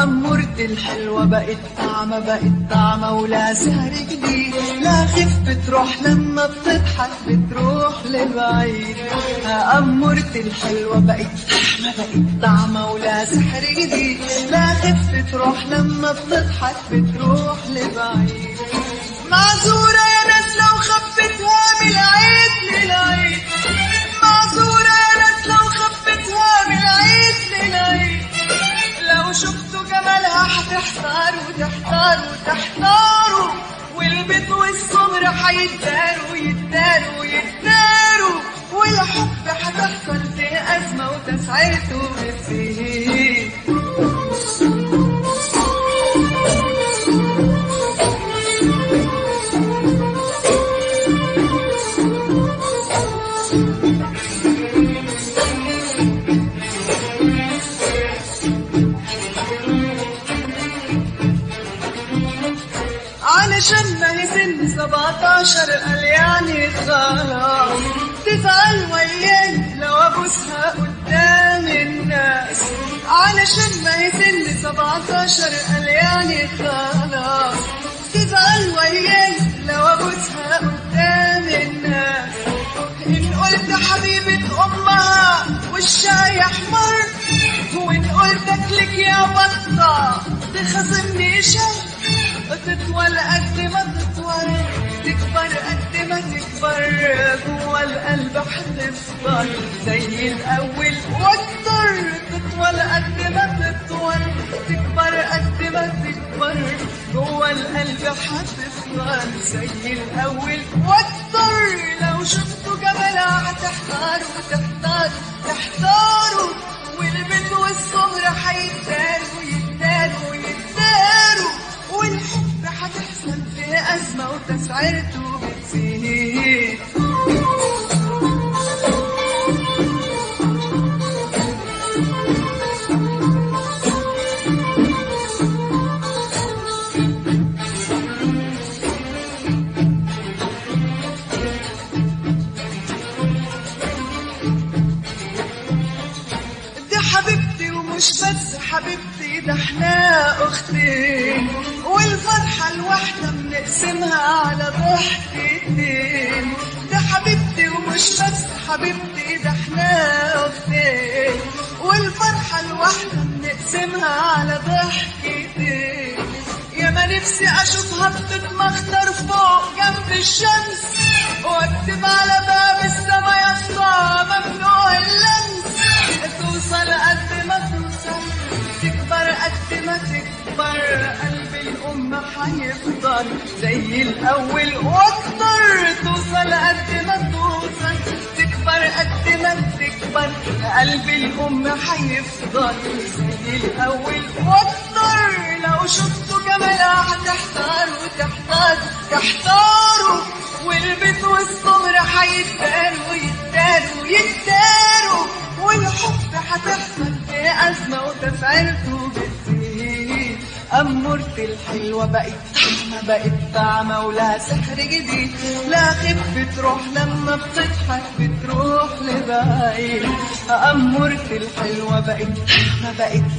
أمورتي الحلوة بقت طعمة ولا سهر جديد، لا خف بتروح لما بتضحك بتروح لبعيد. أمورتي الحلوة بقت طعمة ولا سحر جديد، لا خف بتروح لما بتضحك بتروح لبعيد. معذورة يا ناس لو خفتها من العيد للعيد، معذورة يا ناس لو خفتها من العيد للعيد. لو شفتوا جمالها هتحتاروا، والبيت والصبر هيتداروا والحب هتحصل في أزمة وتسعيرته بتزيد. علشان ما هي سن 17 قال يعني خلاص، تزعل وياي لو ابوسها قدام الناس. علشان ما هي سن 17 قال يعني خلاص، تزعل وياي لو ابوسها قدام الناس. ان قلت حبيبة امها وشها يحمر، وان قلت اكلك يا بطة تخاصمني شهر. تطول قد ما تطول، تكبر قد ما تكبر، جوا القلب هتفضل زي الأول واكتر. تطول قد ما تطول، تكبر قد ما تكبر، جوا القلب هتفضل زي الأول واكتر. لو شفتوا جمالها هتحتاروا، والبيت والصبر هيتداروا والحب هتحصل في أزمة وتسعيرته بتزيد. دي حبيبتي ومش بس حبيبتي، ده احنا أختين، والفرحة الواحدة بنقسمها على ضحكتين. ده حبيبتي ومش بس حبيبتي، ده احنا أختين، والفرحة الواحدة بنقسمها على ضحكتين. يا ما نفسي أشوفها بتتمخطر فوق جنب الشمس، واكتب على باب السما يا اسطى ممنوع اللمس. توصل قد ما توصل، تكبر قد ما تكبر، قلب الأم هيفضل زي الأول واكتر. توصل قد ما توصل، تكبر قد ما تكبر، قلب الأم هيفضل زي الأول واكتر. لو شفتوا جمالها هتحتاروا، والبيت والصبر هيتداروا والحب هتحصل في أزمة وتسعيرته بتزيد. أمورتي الحلوة بقت طعمة ولا سحر جديد، لا خف بتروح لما بتضحك بتروح لبعيد. أمورتي الحلوة بقت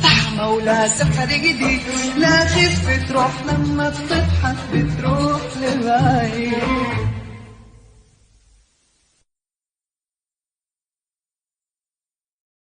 طعمة ولا سحر جديد، لا خف بتروح لما بتضحك